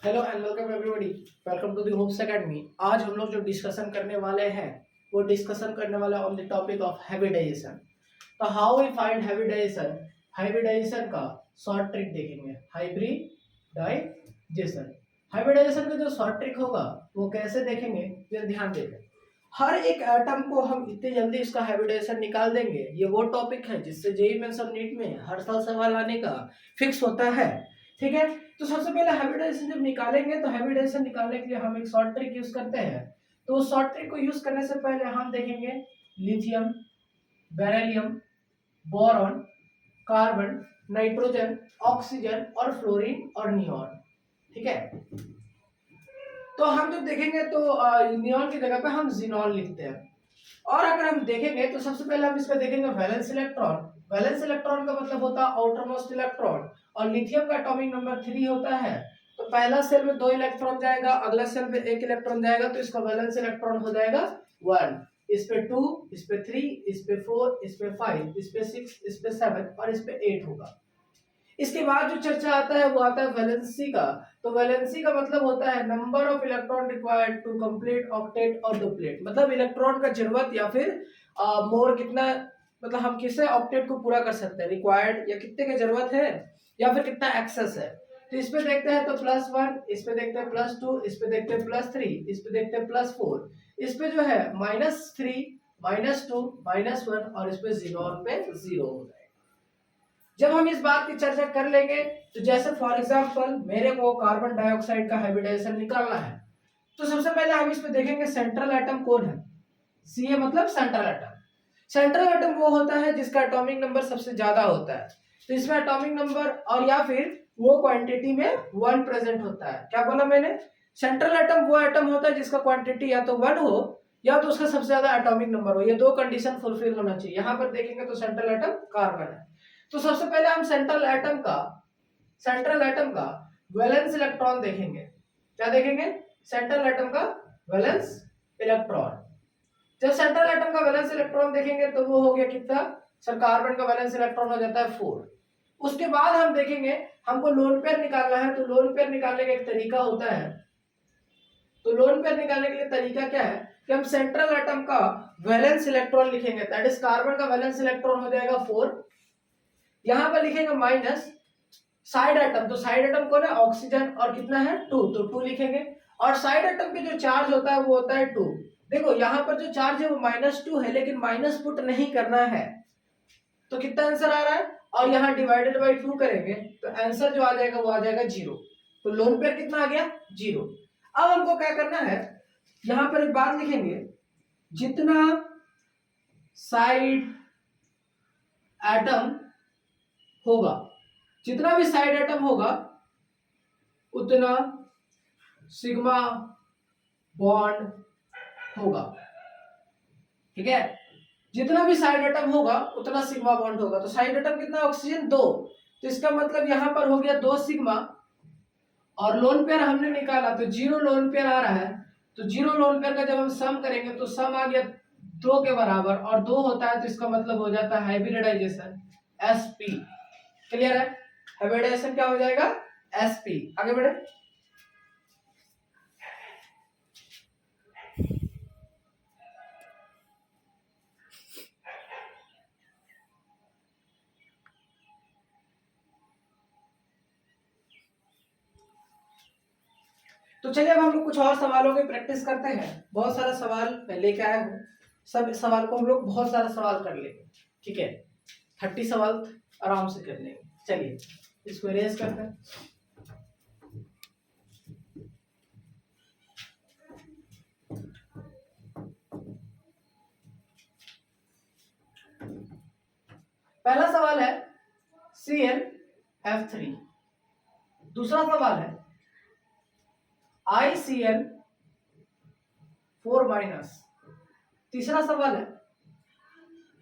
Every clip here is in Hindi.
Hello and welcome everybody. Welcome to the Hopes Academy. आज हम लोग जो डिस्कशन करने वाले हैं वो डिस्कशन करने वाले on the topic of hybridisation. तो how we find hybridisation, hybridisation का शॉर्ट ट्रिक देखेंगे। हाइब्रिडाइजेशन हाइब्रिडाइजेशन का जो शॉर्ट ट्रिक होगा वो कैसे देखेंगे, ये ध्यान देंगे। हर एक एटम को हम इतनी जल्दी इसका हाइब्रिडाइजेशन निकाल देंगे, ये वो टॉपिक है जिससे जेईई मेंस और नीट में हर साल सवाल आने का फिक्स होता है। ठीक है, तो सबसे पहले हाइब्रिडाइजेशन जब निकालेंगे तो हाइब्रिडाइजेशन निकालने के लिए हम एक शॉर्ट ट्रिक यूज करते हैं। तो उस शॉर्ट ट्रिक को यूज करने से पहले हम देखेंगे lithium, beryllium, boron, carbon, nitrogen, oxygen और फ्लोरीन और नियॉन। ठीक है, तो हम जब देखेंगे तो नियॉन की जगह पे हम जिनॉन लिखते हैं। और अगर हम देखेंगे तो सबसे पहले हम इसका देखेंगे वैलेंस इलेक्ट्रॉन। वैलेंस इलेक्ट्रॉन का मतलब होता है आउटर मोस्ट इलेक्ट्रॉन, और लिथियम का एटॉमिक नंबर 3 होता है। तो पहला सेल में 2 इलेक्ट्रॉन जाएगा, अगला सेल में 1 इलेक्ट्रॉन जाएगा, तो इसका वैलेंस इलेक्ट्रॉन हो जाएगा 1। इस पे 2, इस पे 3, इस पे 4, इस पे 5, इस पे 6, इस पे 7 और इस पे 8 होगा। इसके बाद जो चर्चा आता है वो आता है वैलेंसी का। तो वैलेंसी का मतलब होता है number of electron required to complete octet और डुप्लेट, मतलब इलेक्ट्रॉन का जरूरत या फिर मोर कितना, मतलब हम किसे ऑक्टेट को पूरा कर सकते हैं, रिक्वायर्ड या कितने की जरूरत है या फिर कितना एक्सेस है। तो इस पे देखते हैं तो +1, इस पे देखते हैं +2, इस पे देखते हैं +3, इस पे देखते हैं +4, इस पे जो है -3, -2, -1 और इस पे 0 पे 0 हो जाएगा। जब हम इस बात की चर्चा कर लेंगे तो जैसे फॉर एग्जांपल मेरे को कार्बन डाइऑक्साइड का हाइब्रिडाइजेशन निकालना है, तो सबसे पहले हम इस पे देखेंगे सेंट्रल एटम कौन है। Ca मतलब सेंट्रल एटम। सेंट्रल एटम वो होता है जिसका एटॉमिक नंबर सबसे ज्यादा होता है। तो इसमें एटॉमिक नंबर और या फिर वो क्वांटिटी में 1 प्रेजेंट होता है। क्या बोला मैंने? सेंट्रल एटम वो एटम होता है जिसका क्वांटिटी या तो 1 हो या तो उसका सबसे ज्यादा एटॉमिक नंबर हो। ये दो कंडीशन फुलफिल होना चाहिए। यहां पर देखेंगे तो सेंट्रल एटम कार्बन है। तो सबसे पहले हम सेंट्रल एटम का वैलेंस इलेक्ट्रॉन देखेंगे। क्या देखेंगे? सेंट्रल एटम का वैलेंस इलेक्ट्रॉन। जब सेंट्रल एटम का वैलेंस इलेक्ट्रॉन देखेंगे तो वो हो गया कितना सर, कार्बन का वैलेंस इलेक्ट्रॉन हो जाता है 4। उसके बाद हम देखेंगे हमको लोन पेयर निकालना है, तो लोन पेयर निकालने का एक तरीका होता है। तो लोन पेयर निकालने के लिए तरीका क्या है कि हम सेंट्रल एटम का वैलेंस इलेक्ट्रॉन लिखेंगे, दैट इज कार्बन का वैलेंस इलेक्ट्रॉन हो जाएगा 4। यहां पर लिखेंगे माइनस साइड एटम, तो साइड एटम कौन है? ऑक्सीजन, और कितना है 2, तो 2 लिखेंगे। और साइड एटम पे जो चार्ज होता है वो होता है 2। देखो यहाँ पर जो चार्ज है वो -2 है, लेकिन माइनस पुट नहीं करना है, तो कितना आंसर आ रहा है? और यहाँ डिवाइडेड बाई 2 करेंगे तो आंसर जो आ जाएगा वो आ जाएगा 0। तो लोन पेयर कितना आ गया? 0। अब हमको क्या करना है, यहाँ पर एक बात लिखेंगे, जितना साइड एटम होगा, जितना भी साइड एटम होगा उतना सिग्मा बॉन्ड होगा। ठीक है, जितना भी साइड एटम होगा उतना सिग्मा बॉन्ड होगा। तो साइड एटम कितना? ऑक्सीजन 2, तो इसका मतलब यहां पर हो गया 2 सिग्मा। और लोन पेयर हमने निकाला तो 0 लोन पेयर आ रहा है, तो 0 लोन पेयर का जब हम सम करेंगे तो सम आ गया 2 के बराबर, और 2 होता है तो इसका मतलब हो जाता है हाइब्रिडाइजेशन sp। क्लियर है? हाइब्रिडाइजेशन क्या हो जाएगा? sp। आगे बढ़े। तो चलिए अब हम लोग कुछ और सवालों की प्रैक्टिस करते हैं। बहुत सारा सवाल मैं लेके आया हूँ, सब सवाल को हम लोग बहुत सारा सवाल कर लेंगे। ठीक है, 30 सवाल आराम से कर लेंगे। चलिए इसको इरेज करते हैं। पहला सवाल है CnF3। दूसरा सवाल है ICN4-। तीसरा सवाल है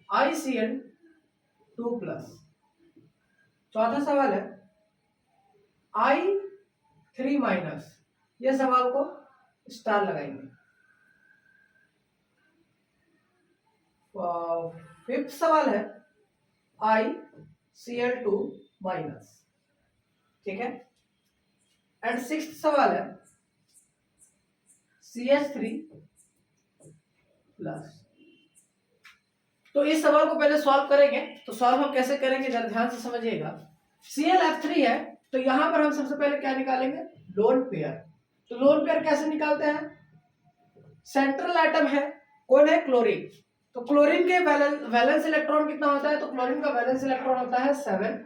ICN2+। चौथा सवाल है I3-। ये सवाल को स्टार लगाएंगे। फिफ्थ सवाल है ICl2-। ठीक है, एंड सिक्स्थ सवाल है CH3 प्लस। तो इस सवाल को पहले सॉल्व करेंगे। तो सॉल्व हम कैसे करेंगे जरा ध्यान से समझिएगा। ClF3 है तो यहां पर हम सबसे पहले क्या निकालेंगे, लोन पेयर। तो लोन पेयर कैसे निकालते हैं, सेंट्रल एटम है, कौन है, क्लोरीन। तो क्लोरीन के वैलेंस इलेक्ट्रॉन कितना होता है, तो क्लोरीन का वैलेंस इलेक्ट्रॉन होता है 7।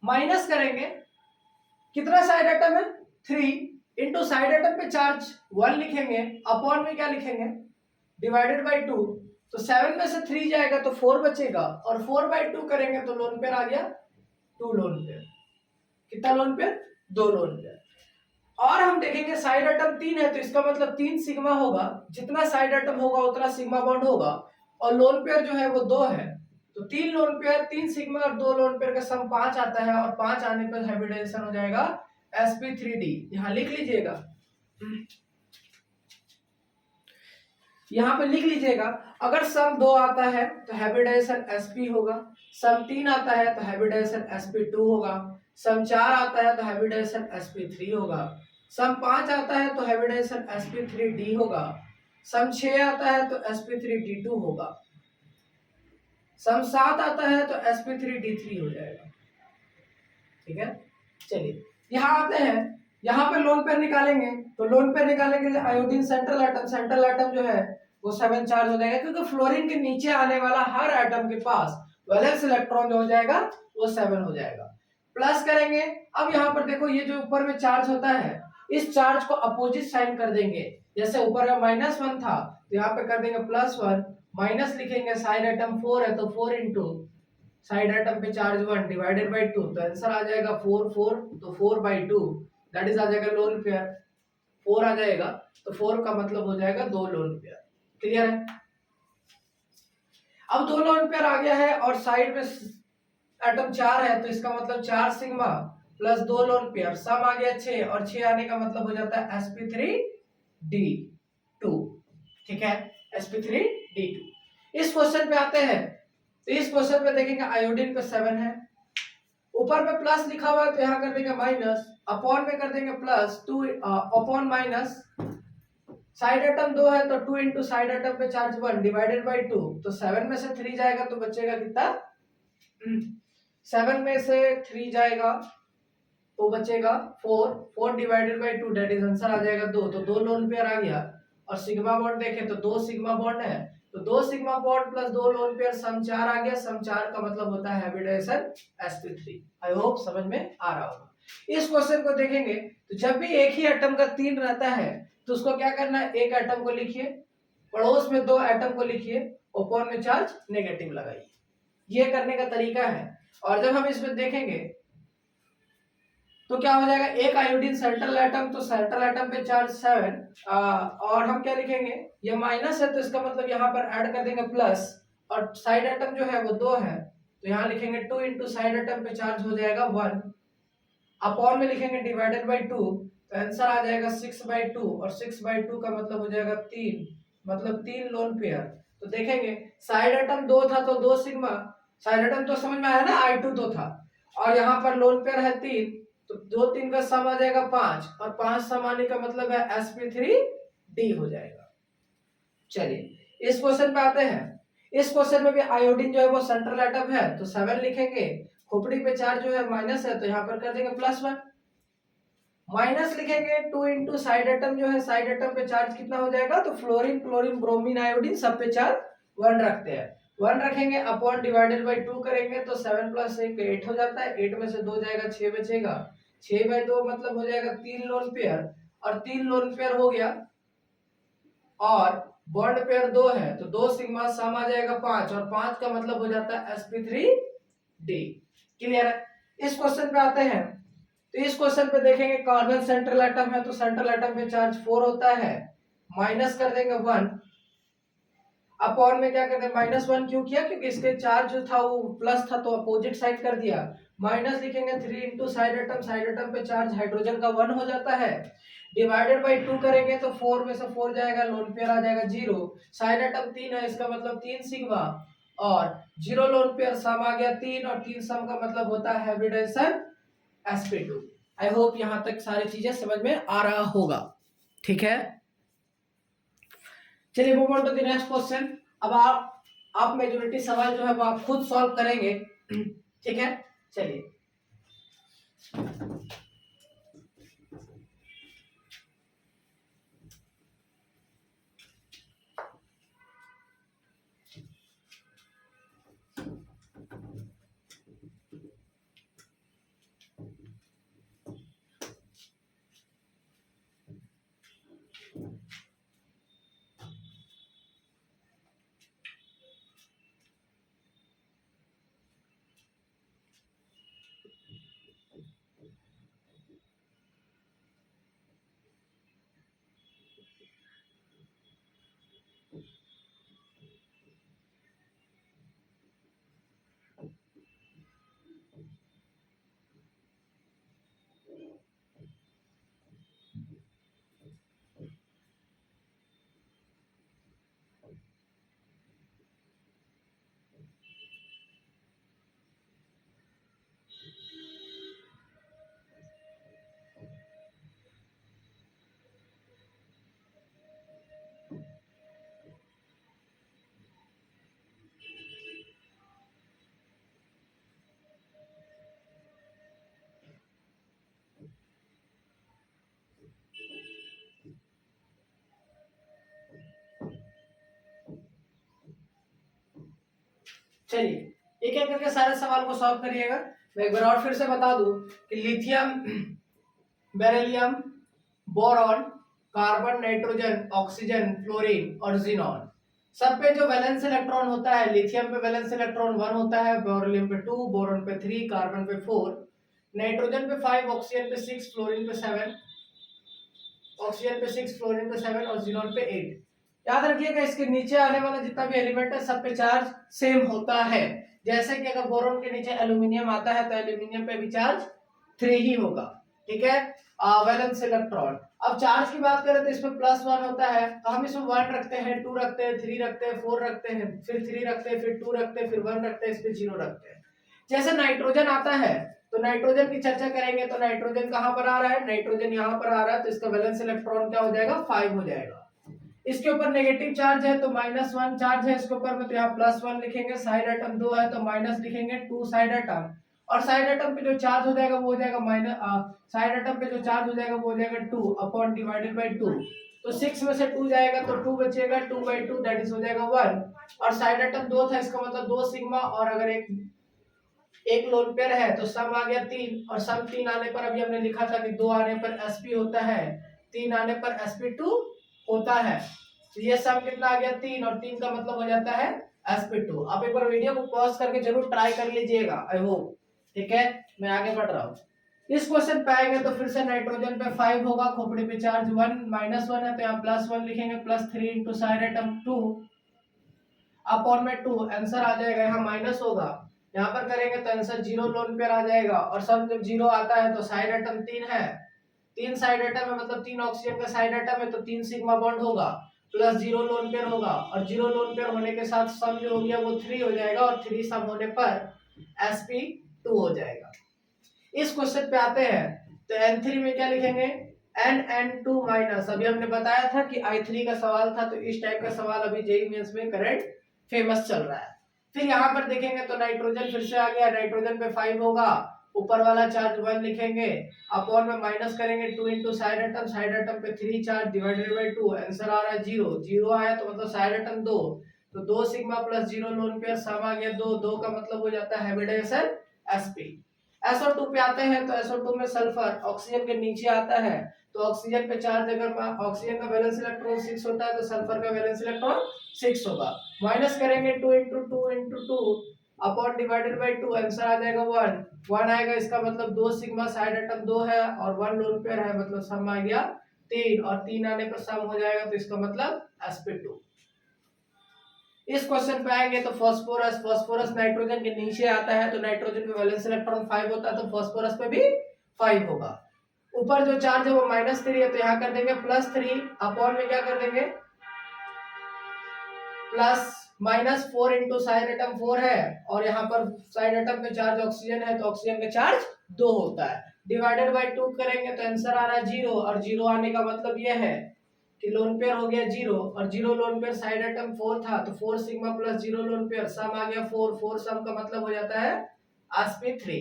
माइनस करेंगे, कितना साइड एटम है 3, इंटू साइड एटम पे चार्ज 1 लिखेंगे, अपॉन में क्या लिखेंगे, डिवाइडेड बाई 2। तो 7 में से 3 जाएगा तो 4 बचेगा, और 4/2 करेंगे तो लोन पेयर आ गया 2 लोन पेयर। कितना लोन पेयर, 2 लोन पेयर। और हम देखेंगे साइड एटम 3 है तो इसका मतलब 3 सिग्मा होगा, जितना साइड एटम होगा उतना सिग्मा बॉन्ड होगा, और लोन पेयर जो है वो 2 है। तो 3 लोन पेयर, 3 सिग्मा और 2 लोन पेयर का सम 5 आता है, और 5 आने पर हाइब्रिडाइजेशन हो जाएगा sp3d। यहां लिख लीजिएगा, यहां पे लिख लीजिएगा। अगर सम 2 आता है तो हाइब्रिडाइजेशन sp होगा, सम 3 आता है तो हाइब्रिडाइजेशन sp2 होगा, सम 4 आता है तो हाइब्रिडाइजेशन sp3 होगा, सम 5 आता है तो हाइब्रिडाइजेशन sp3d होगा, सम 6 आता है तो sp3d2 होगा, सम 7 आता है तो sp3d3 हो जाएगा। ठीक है, चलिए यहां आते हैं, यहां पे लोन पेयर निकालेंगे। तो लोन पेयर निकालेंगे आयोडीन सेंट्रल एटम जो है वो 7 चार्ज हो जाएगा, क्योंकि फ्लोरीन के नीचे आने वाला हर एटम के पास वैलेंस इलेक्ट्रॉन जो हो जाएगा वो 7 हो जाएगा। प्लस करेंगे, अब यहाँ पर देखो ये जो ऊपर में चार्ज होता है, इस चार्ज को अपोजिट साइन कर देंगे। जैसे ऊपर में -1 था तो यहाँ पे कर देंगे +1, माइनस लिखेंगे, साइड एटम 4 है तो 4 इंटू साइड एटम पे चार्ज 1 डिवाइडेड बाई 2। तो आंसर आ जाएगा 4 4, तो 4/2 दैट इज आ जाएगा लोन पेयर, 4 आ जाएगा। तो 4 का मतलब हो जाएगा 2 लोन पेयर। क्लियर है, अब 2 लोन पेयर आ गया है, और साइड में एटम 4 है तो इसका मतलब 4 sigma plus 2 lone pair, sum आ गया 6, और 6 आने का मतलब हो जाता है sp3d2। ठीक है, sp3d2। इस क्वेश्चन पे आते हैं, तो इस क्वेश्चन पे देखेंगे आयोडीन पे 7 है, ऊपर में प्लस लिखा हुआ है तो यहाँ कर देंगे माइनस, अपॉन में कर देंगे +2 अपॉन माइनस, साइड एटम 2 है तो 2 इंटू साइड एटम पे चार्ज 1 डिवाइडेड बाई 2। तो 7 में से 3 जाएगा तो बचेगा कितना, 7 में से 3 जाएगा तो बचेगा 4, 4 divided by 2 that is answer आ जाएगा 2। तो 2 लोन पेयर आ गया, और सिग्मा बॉन्ड देखें तो 2 सिग्मा बॉन्ड है, तो 2 sigma bond plus 2 lone pair sum 4 आ गया, सम 4 का मतलब होता है हाइब्रिडाइजेशन sp3। आई होप समझ में आ रहा होगा। इस क्वेश्चन को देखेंगे तो जब भी एक ही एटम का 3 रहता है तो उसको क्या करना है, एक एटम को लिखिए, पड़ोस में 2 एटम को लिखिए, अपॉन में चार्ज नेगेटिव लगाइए। ये करने का तरीका है। और जब हम इसमें देखेंगे तो क्या हो जाएगा, एक आयोडीन सेंट्रल एटम, तो सेंट्रल एटम पे चार्ज 7, और हम क्या लिखेंगे, ये माइनस है तो इसका मतलब यहाँ पर ऐड कर देंगे प्लस, और साइड एटम जो है वो 2 है तो यहाँ लिखेंगे 2 इंटू साइड एटम पे चार्ज हो जाएगा 1, अपॉन में लिखेंगे डिवाइडेड बाई 2। तो आंसर आ जाएगा 6/2, और 6/2 का मतलब हो जाएगा 3, मतलब 3 लोन पेयर। तो देखेंगे साइड एटम 2 था तो 2 सिग्मा, साइड एटम तो समझ में आया ना, I2 2 था, और यहाँ पर लोन पेयर है 3, तो 2 3 का सम आ जाएगा 5, और 5 सम आने का मतलब है sp3d हो जाएगा। चलिए इस क्वेश्चन पे आते हैं। इस क्वेश्चन में भी आयोडीन जो है वो सेंट्रल एटम है तो 7 लिखेंगे, खोपड़ी पे चार्ज जो है माइनस है तो यहाँ पर कर देंगे +1, माइनस लिखेंगे 2 इंटू साइड एटम जो है, साइड एटम पे चार्ज कितना हो जाएगा, तो फ्लोरीन क्लोरीन ब्रोमीन आयोडीन सब पे चार्ज 1 रखते हैं, 1 रखेंगे, अपॉन डिवाइडेड बाई 2 करेंगे तो 7 + 1 8 हो जाता है, 8 में से 2 जाएगा 6 बचेगा, 6/2 मतलब हो जाएगा 3 लोन पेयर, और 3 लोन पेयर हो गया, और बॉन्ड पेयर 2 है तो 2 सिग्मा सम आ जाएगा 5, और 5 का मतलब हो जाता है sp3d। क्लियर है, इस क्वेश्चन पे आते हैं। तो इस क्वेश्चन पे देखेंगे कार्बन सेंट्रल एटम है तो सेंट्रल एटम पे चार्ज 4 होता है, माइनस कर देंगे 1, अपॉन में क्या करते हैं -1 क्यों किया, क्योंकि इसके चार्ज जो था वो प्लस था तो अपोजिट साइड कर दिया, माइनस लिखेंगे 3 इंटू साइड एटम पे चार्ज हाइड्रोजन का 1 हो जाता है, डिवाइडेड बाई 2 करेंगे तो 4 में से 4 जाएगा, लोन पेयर आ जाएगा 0, साइड एटम 3 है इसका मतलब 3 सिग्मा, और 0 लोन पेयर सम आ गया 3, और 3 सम का मतलब होता है हाइब्रिडाइजेशन sp2। आई होप यहाँ तक सारी चीजें समझ में आ रहा होगा। ठीक है, चलिए move on to the next question. अब आप मेजोरिटी सवाल जो है वो आप खुद सॉल्व करेंगे। ठीक है, चलिए चलिए एक एक करके सारे सवाल को सॉल्व करिएगा। मैं एक बार और फिर से बता दूं कि lithium, beryllium, boron, carbon, nitrogen, oxygen, fluorine और जीनॉन, सब पे जो वैलेंस इलेक्ट्रॉन होता है, लिथियम पे वैलेंस इलेक्ट्रॉन 1 होता है, बेरिलियम पे 2, बोरॉन पे 3, कार्बन पे 4, नाइट्रोजन पे 5, ऑक्सीजन पे 6, फ्लोरीन पे 7, ऑक्सीजन पे 6, फ्लोरीन पे 7 और जीनॉन पे 8। याद रखिएगा इसके नीचे आने वाला जितना भी एलिमेंट है सब पे चार्ज सेम होता है। जैसे कि अगर बोरोन के नीचे एल्यूमिनियम आता है तो एल्यूमिनियम पे भी चार्ज 3 ही होगा। ठीक है, वैलेंस इलेक्ट्रॉन। अब चार्ज की बात करें तो इसमें +1 होता है, तो हम इसमें 1 रखते हैं, 2 रखते हैं, 3 रखते हैं, 4 रखते हैं, फिर 3 रखते हैं, फिर 2 रखते हैं, फिर 1 रखते हैं, इस पे 0 रखते हैं। जैसे नाइट्रोजन आता है तो नाइट्रोजन की चर्चा करेंगे तो नाइट्रोजन कहां पर आ रहा है, नाइट्रोजन यहां पर आ रहा है, तो इसका वैलेंस इलेक्ट्रॉन क्या हो जाएगा, 5 हो जाएगा। इसके ऊपर नेगेटिव चार्ज है तो -1 चार्ज है इसके ऊपर में, तो यहाँ +1 लिखेंगे। साइड एटम 2 है तो माइनस लिखेंगे 2 साइड एटम, और साइड एटम पे जो चार्ज हो जाएगा वो हो जाएगा साइड एटम पे जो चार्ज हो जाएगा वो हो जाएगा 2 अपॉन डिवाइडेड बाय 2। तो 6 में से 2 जाएगा तो 2 बचेगा, 2/2 दैट इज हो जाएगा 1। और साइड एटम 2 था, इसका मतलब 2 सिग्मा, और अगर एक लोन पेयर है तो सम आ गया 3, और सम 3 आने पर अभी हमने लिखा था कि 2 आने पर sp होता है, 3 आने पर sp2 होता है। तो ये सम कितना आ गया 3, और 3 का मतलब हो जाता है sp2। आप एक बार वीडियो को पॉज करके जरूर ट्राई कर लीजिएगा, आई होप। ठीक है, मैं आगे बढ़ रहा हूँ। इस क्वेश्चन पे आएंगे तो फिर से नाइट्रोजन पे 5 होगा, खोपड़ी पे चार्ज 1 -1 है तो यहाँ +1 लिखेंगे, +3 इंटू साइड एटम 2 अपॉन में 2, आंसर आ जाएगा, यहाँ माइनस होगा, यहाँ पर करेंगे तो आंसर 0 लोन पेयर आ जाएगा। और सब जब 0 आता है तो साइड एटम 3 है, 3 साइड एटम है मतलब 3 ऑक्सीजन का साइड एटम है तो 3 सिग्मा बॉन्ड होगा, प्लस 0 लोन पेयर होगा, और 0 लोन पेयर होने के साथ सम जो हो गया वो 3 हो जाएगा, और 3 सम होने पर sp2 हो जाएगा। इस क्वेश्चन पे आते हैं तो n3 में क्या लिखेंगे, nn2 माइनस, अभी हमने बताया था कि i3 का सवाल था, तो इस टाइप का सवाल अभी जेईई मेंस में करंट फेमस चल रहा है। फिर यहाँ पर देखेंगे तो नाइट्रोजन फिर से आ गया, नाइट्रोजन पे 5 होगा, ऊपर वाला चार्ज 1 लिखेंगे, अपॉन में माइनस करेंगे 2 इंटू साइड एटम पे 3 चार्ज डिवाइडेड बाय 2, आंसर आ रहा है 0, 0 आया तो मतलब साइड एटम 2, तो 2 sigma plus 0 lone pair, sum आ गया 2, 2 का मतलब हो जाता है हाइब्रिडाइजेशन sp। SO2 पे आते हैं तो SO2 में सल्फर ऑक्सीजन के नीचे आता है, तो ऑक्सीजन पे चार्ज अगर ऑक्सीजन का वैलेंस इलेक्ट्रॉन 6 होता है तो सल्फर का वैलेंस इलेक्ट्रॉन 6 होगा, माइनस करेंगे 2 into 2 into 2 upon divided by 2, answer आ जाएगा 1, 1 आएगा, इसका मतलब 2 सिग्मा साइड एटम 2 है और 1 लोन पेयर है, मतलब सम आ गया 3, और 3 आने पर सम हो जाएगा तो इसका मतलब sp2। इस क्वेश्चन पे आएंगे तो फास्फोरस, फास्फोरस नाइट्रोजन के नीचे आता है तो नाइट्रोजन पे वैलेंस इलेक्ट्रॉन 5 होता है तो फास्फोरस पे भी 5 होगा। ऊपर जो चार्ज है वो -3 है तो यहाँ कर देंगे +3, अपॉन में क्या कर देंगे प्लस -4 इंटू साइड एटम 4 है, और यहाँ पर साइड एटम पे चार्ज ऑक्सीजन है तो ऑक्सीजन का चार्ज 2 होता है, डिवाइडेड बाय 2 करेंगे तो आंसर आ रहा है 0, और 0 आने का मतलब यह है कि लोन पेयर हो गया 0, और 0 लोन पेयर साइड आइटम 4 था तो 4 sigma plus 0 lone pair sum आ गया 4, 4 सम का मतलब हो जाता है sp3।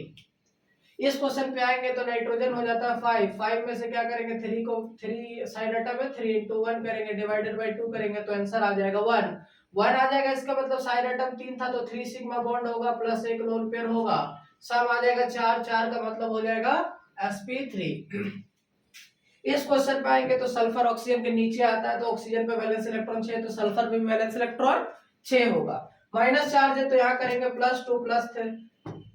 इस क्वेश्चन पे आएंगे तो नाइट्रोजन हो जाता है 5, 5 में से क्या करेंगे 3 को, 3 साइड आइटम है 3 into 1 करेंगे डिवाइडेड बाय 2 करेंगे तो आंसर आ जाएगा 1, 1 आ जाएगा। इसका मतलब साइड आइटम 3 था तो 3 सिग्मा बॉन्ड होगा प्लस एक लोन पेयर होगा, सम आ जाएगा 4, 4 का मतलब हो जाएगा sp3। इस क्वेश्चन पे आएंगे तो सल्फर ऑक्सीजन के नीचे आता है तो ऑक्सीजन पे वैलेंस इलेक्ट्रॉन 6 तो सल्फर में वैलेंस इलेक्ट्रॉन 6 होगा, माइनस चार्ज है तो यहाँ करेंगे +2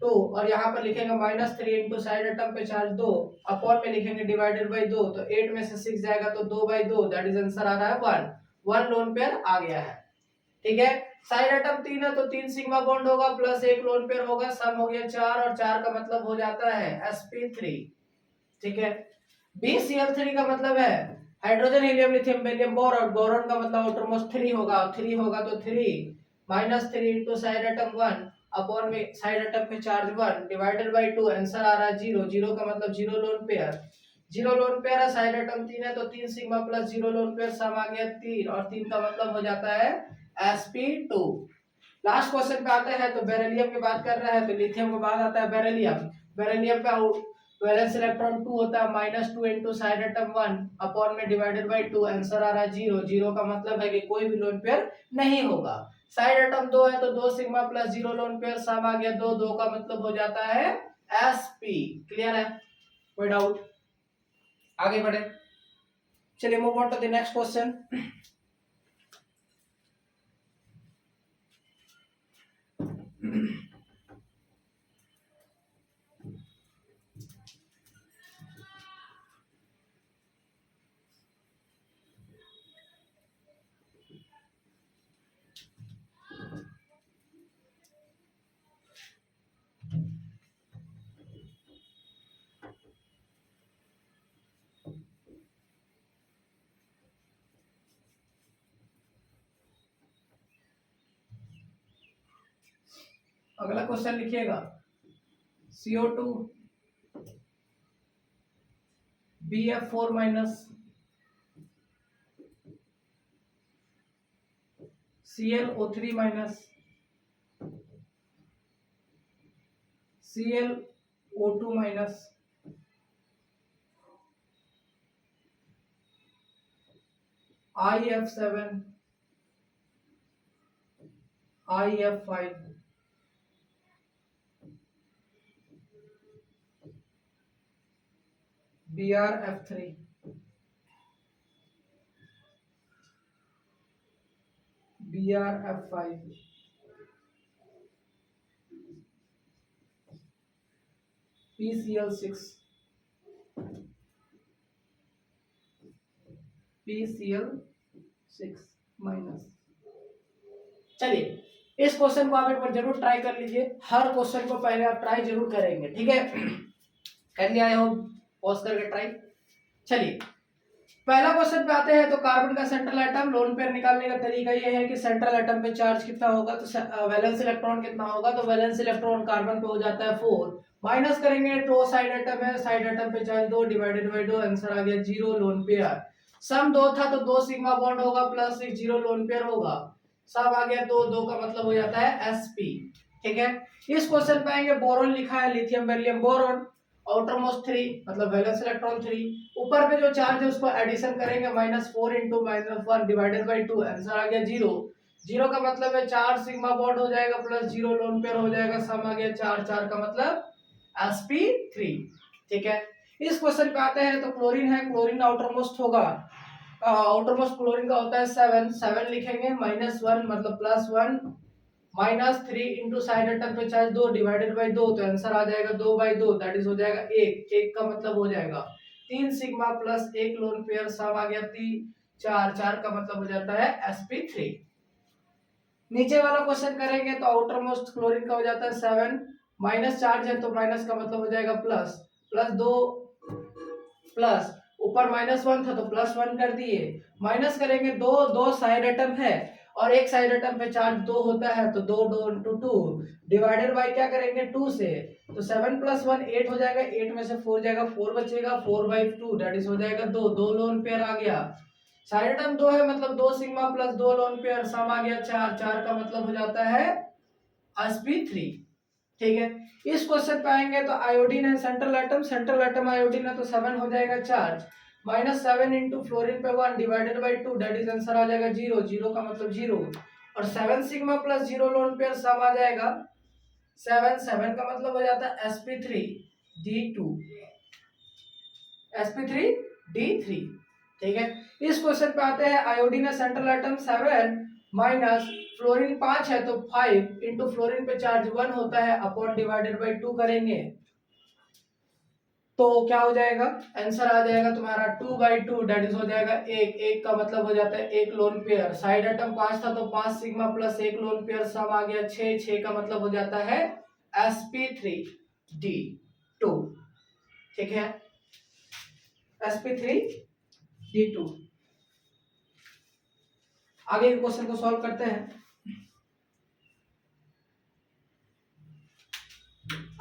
+2 और यहाँ पर लिखेंगे -3 इंटू साइड एटम पे चार्ज 2 अपॉन में लिखेंगे डिवाइडेड बाय 2 तो 8 में से 6 जाएगा तो 2/2 दैट इज आंसर आ रहा है 1, 1 लोन पेयर आ गया है। ठीक है, साइड एटम 3 है तो 3 सिग्मा बॉन्ड होगा प्लस एक लोन पेयर होगा, सम हो गया 4 और 4 का मतलब हो जाता है sp3। ठीक है, BCl3 का मतलब है hydrogen helium lithium beryllium boron, boron का मतलब आउटरमोस्ट 3 होगा, 3 होगा तो 3 -3 इंटू साइड एटम 1 अपॉन में साइड एटम पे चार्ज 1 डिवाइडेड बाय 2 आंसर आ रहा है 0, 0 का मतलब 0 लोन पेयर, 0 लोन पेयर है साइड एटम 3 है तो 3 sigma plus 0 lone pair sum आ गया 3 और 3 का मतलब हो जाता है sp2। लास्ट क्वेश्चन पे आते हैं तो बेरिलियम की बात कर रहा है तो लिथियम के बाद आता है बेरिलियम, बेरिलियम पे वैलेंस इलेक्ट्रॉन 2 होता है -2 इंटू साइड एटम 1 अपॉन में डिवाइडेड बाय 2 आंसर आ रहा है 0, 0 का मतलब है कि कोई भी लोन पेयर नहीं होगा। साइड एटम 2 है तो 2 sigma plus 0 lone pair sum आ गया 2, 2 का मतलब हो जाता है sp। क्लियर है, कोई डाउट? आगे बढ़े, चलिए move on to the next question. अगला क्वेश्चन लिखिएगा, CO2 BF4 minus ClO3 minus ClO2 minus IF7 IF5 BrF3 BrF5 PCl6 PCl6 minus. चलिए इस क्वेश्चन को आप एक बार जरूर ट्राई कर लीजिए, हर क्वेश्चन को पहले आप ट्राई जरूर करेंगे, ठीक है? कर लिया है, हो पॉज करके ट्राई। चलिए पहला क्वेश्चन पे आते हैं तो कार्बन का सेंट्रल एटम लोन पेयर निकालने का तरीका ये है कि सेंट्रल एटम पे चार्ज कितना होगा तो वैलेंस इलेक्ट्रॉन कितना होगा तो वैलेंस इलेक्ट्रॉन कार्बन पे हो जाता है 4, माइनस करेंगे तो साइड एटम है, साइड एटम पे चार्ज 2 डिवाइडेड बाय 2 आंसर आ गया 0 लोन पेयर। सम 2 था तो 2 सिग्मा बॉन्ड होगा प्लस 0 लोन पेयर होगा, सब आ गया 2, 2 का मतलब हो जाता है sp। ठीक है, इस क्वेश्चन पे आएंगे बोरोन लिखा है lithium beryllium boron, outer most 3 मतलब वैलेंस इलेक्ट्रॉन 3, ऊपर पे जो चार्ज है उसको एडिशन करेंगे -4 इंटू -1 डिवाइडेड बाय 2 आंसर आ गया 0, 0 का मतलब है 4 सिग्मा बॉन्ड हो जाएगा प्लस 0 लोन पेयर हो जाएगा, सम आ गया 4, 4 का मतलब sp3। ठीक है, इस क्वेश्चन पे आते हैं तो क्लोरीन है, क्लोरीन आउटर मोस्ट होगा, आउटर मोस्ट क्लोरीन का होता है 7, 7 लिखेंगे -1 मतलब +1 -3 इंटू साइड एटम पे चार्ज 2 डिवाइडेड बाय 2 तो आंसर आ जाएगा 2/2 दैट इज हो जाएगा 1, 1 का मतलब हो जाएगा 3 सिग्मा प्लस 1 लोन पेयर सब आ गया 3, 4, 4 का मतलब हो जाता है sp3। नीचे वाला क्वेश्चन करेंगे तो आउटर मोस्ट क्लोरीन का हो जाता है 7, माइनस चार्ज है तो माइनस का मतलब हो जाएगा प्लस, प्लस 2 प्लस ऊपर -1 था तो +1 कर दिए, माइनस करेंगे 2, 2 साइड एटम है और एक साइड एटम पे चार्ज 2 होता है तो 2, 2 इंटू 2 डिवाइडेड बाय क्या करेंगे 2 से, तो 7 + 1 8 हो जाएगा, 8 में से 4 जाएगा, 4 बचेगा, 4/2 दैट इज हो जाएगा 2, 2 लोन पेयर आ गया। साइड टर्म 2 है मतलब 2 sigma plus 2 lone pair, sum आ गया 4, 4 का मतलब हो जाता है sp3। ठीक है, इस क्वेश्चन पे आएंगे तो आयोडीन है सेंट्रल एटम आयोडीन है तो 7 हो जाएगा चार्ज, -7 इंटू फ्लोरीन पे 1 divided by 2 that is answer आ जाएगा 0, 0 का मतलब 0, और 7 sigma plus 0 lone pair sum आ जाएगा 7, 7 का मतलब हो जाता है sp3d2, sp3d3। ठीक है, इस क्वेश्चन पे आते हैं आयोडीन है सेंट्रल एटम 7 माइनस फ्लोरीन 5 है तो 5 इंटू फ्लोरीन पे चार्ज 1 होता है अपॉन डिवाइडेड बाई 2 करेंगे तो क्या हो जाएगा, आंसर आ जाएगा तुम्हारा 2/2 दैट इज हो जाएगा 1, 1 का मतलब हो जाता है 1 लोन पेयर, साइड एटम 5 था तो 5 sigma plus 1 lone pair sum आ गया 6, 6 का मतलब हो जाता है sp3d2। ठीक है, sp3d2। आगे के क्वेश्चन को सॉल्व करते हैं।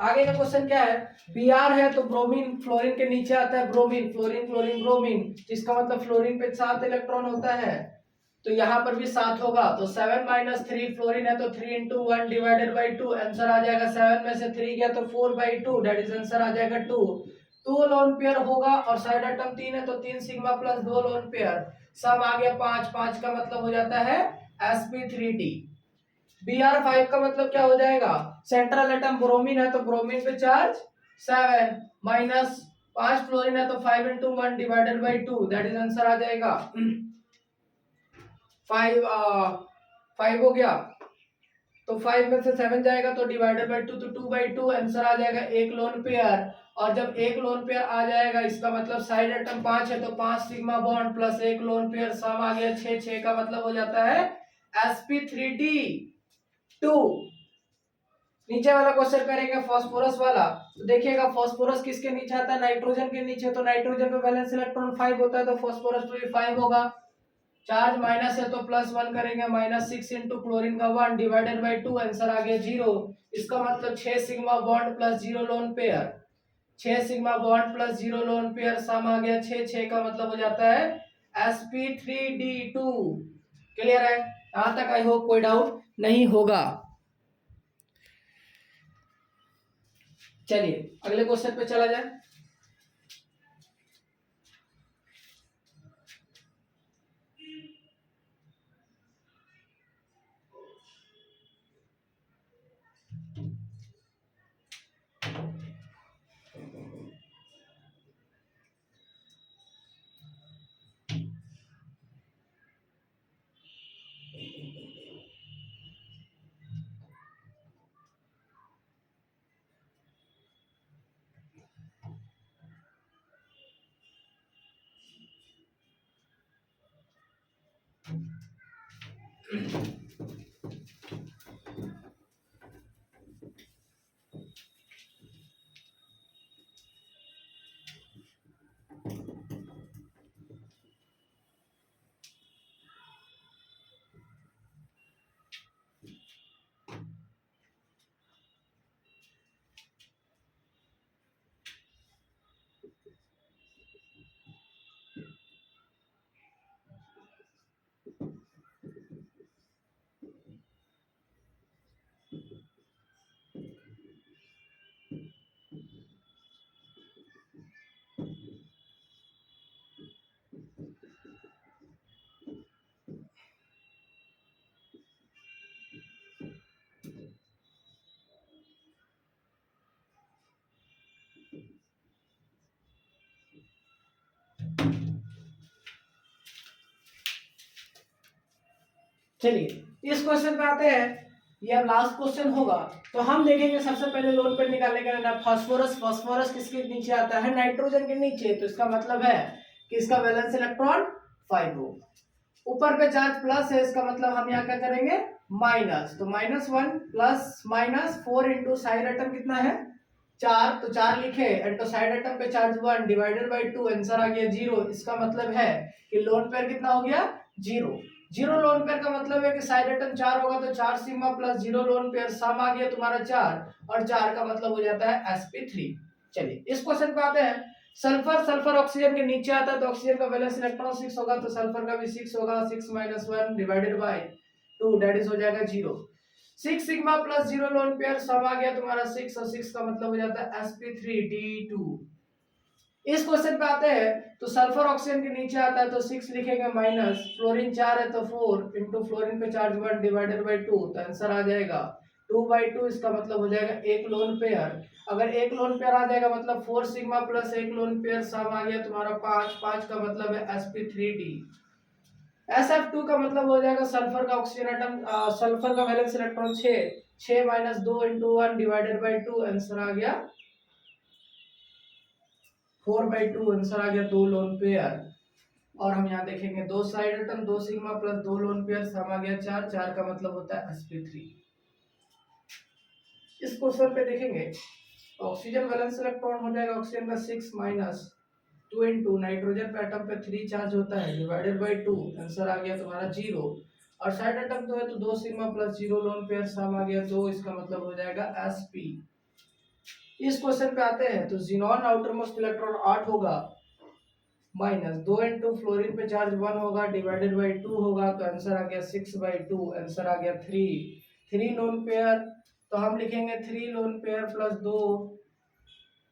आगे का क्वेश्चन क्या है, Br है तो ब्रोमीन फ्लोरीन के नीचे आता है ब्रोमीन, फ्लोरीन फ्लोरीन ब्रोमीन, जिसका मतलब फ्लोरीन पे 7 इलेक्ट्रॉन होता है तो यहाँ पर भी 7 होगा, तो 7 - 3 फ्लोरीन है तो 3 इंटू 1 डिवाइडेड बाई 2 आंसर आ जाएगा 7 में से 3 गया तो 4/2 दैट इज आंसर आ जाएगा 2, 2 लोन पेयर होगा और साइड एटम 3 है तो 3 sigma plus 2 lone pair sum आ गया 5, 5 का मतलब हो जाता है sp3d। Br5 का मतलब क्या हो जाएगा, सेंट्रल एटम ब्रोमीन है तो ब्रोमीन पे चार्ज 7 माइनस 5 फ्लोरीन है तो 5 into 1 divided by 2 that is answer आ जाएगा 5 हो गया, तो 5 में से 7 जाएगा तो डिवाइडेड बाई 2 तो 2/2 आंसर आ जाएगा 1 लोन पेयर, और जब 1 लोन पेयर आ जाएगा इसका मतलब साइड एटम 5 है तो 5 sigma bond plus 1 lone pair sum आ गया 6, 6 का मतलब हो जाता है sp3d2। नीचे वाला क्वेश्चन करेंगे फास्फोरस वाला, तो देखिएगा फास्फोरस किसके नीचे आता है, नाइट्रोजन के नीचे, तो नाइट्रोजन पे वैलेंस इलेक्ट्रॉन 5 होता है तो फास्फोरस पे भी 5 होगा, चार्ज माइनस है तो +1 करेंगे, -6 इंटू क्लोरीन का 1 डिवाइडेड बाई 2 आंसर आ गया 0, इसका मतलब 6 sigma bond plus 0 lone pair, 6 sigma bond plus 0 lone pair sum आ गया 6, 6 का मतलब हो जाता है sp3d2। क्लियर है, यहां तक आई होप कोई डाउट नहीं होगा। चलिए अगले क्वेश्चन पे चला जाए। चलिए इस क्वेश्चन पे आते हैं, ये अब लास्ट क्वेश्चन होगा, तो हम देखेंगे सबसे पहले लोन पेयर निकालने का ना, फास्फोरस, फास्फोरस किसके नीचे आता है, नाइट्रोजन के नीचे, तो इसका मतलब है कि इसका वैलेंस इलेक्ट्रॉन 5 हो, ऊपर पे चार्ज प्लस है, इसका मतलब हम यहाँ क्या करेंगे माइनस, तो -1 प्लस -4 इंटू साइड एटम कितना है 4, तो 4 लिखे, एंड साइड एटम पे चार्ज 1 डिवाइडेड बाई 2 आंसर आ गया 0, इसका मतलब है कि लोन पेयर कितना हो गया 0, जीरो लोन पेयर का मतलब है कि साइड एटम 4 होगा तो 4 sigma plus zero lone pair sum आ गया तुम्हारा 4 और 4 का मतलब हो जाता है sp3। चलिए इस क्वेश्चन पे आते हैं। सल्फर ऑक्सीजन के नीचे आता है तो ऑक्सीजन का वैलेंस इलेक्ट्रॉन 6 होगा तो सल्फर का भी 6 होगा। 6 - 1 डिवाइडेड बाय 2 दैट इज हो जाएगा 0। 6 sigma plus zero lone pair sum आ गया तुम्हारा 6 और 6 का मतलब हो जाता है sp3d2। इस क्वेश्चन पे आते हैं तो सल्फर ऑक्सीजन के नीचे आता है तो 6 लिखेंगे माइनस, फ्लोरीन 4 है तो 4 इंटू फ्लोरीन पे चार्ज 1 डिवाइडेड बाय 2 तो आंसर आ जाएगा 2/2। इसका मतलब हो जाएगा एक लोन पेयर। अगर एक लोन पेयर आ जाएगा मतलब 4 सिग्मा प्लस एक लोन पेयर सम आ गया तुम्हारा 5। 5 का मतलब है sp3d। sf2 का मतलब हो जाएगा सल्फर का ऑक्सीजन एटम सल्फर का valence electron 6। 6 - 2 into 1 divided by 2 answer आ गया 4/2। आंसर आ गया 2 लोन पेयर। और हम यहाँ देखेंगे दो side atom 2 sigma plus 2 lone pair sum आ गया 4। 4 का मतलब होता है sp3। इस क्वेश्चन पे देखेंगे ऑक्सीजन वैलेंस इलेक्ट्रॉन हो जाएगा ऑक्सीजन का 6 - 2 इंटू नाइट्रोजन पे एटम पे 3 चार्ज होता है डिवाइडेड बाय 2 आंसर आ गया तुम्हारा 0। और साइड एटम तो है तो 2 sigma plus 0 lone pair sum आ गया 2। इसका मतलब हो जाएगा sp। इस क्वेश्चन पे आते हैं तो जिनॉन आउटर मोस्ट इलेक्ट्रॉन 8 होगा माइनस 2 इंटू फ्लोरीन पे चार्ज 1 होगा डिवाइडेड बाय 2 होगा तो आंसर आ गया 6/2। आंसर आ गया 3 लोन पेयर। तो हम लिखेंगे 3 lone pair plus 2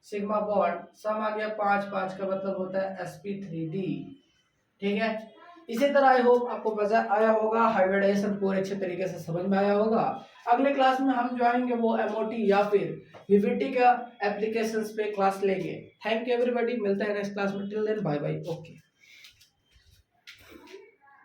sigma bond sum आ गया 5। 5 का मतलब होता है sp3d। ठीक है, इसी तरह आई होप आपको मजा आया होगा, हाइब्रिडाइजेशन पूरे अच्छे तरीके से समझ में आया होगा। अगले क्लास में हम जो आएंगे वो एमओटी या फिर वीवीटी का एप्लीकेशंस पे क्लास लेंगे। थैंक यू एवरीबॉडी, मिलते हैं नेक्स्ट क्लास में। Till then bye bye. Okay.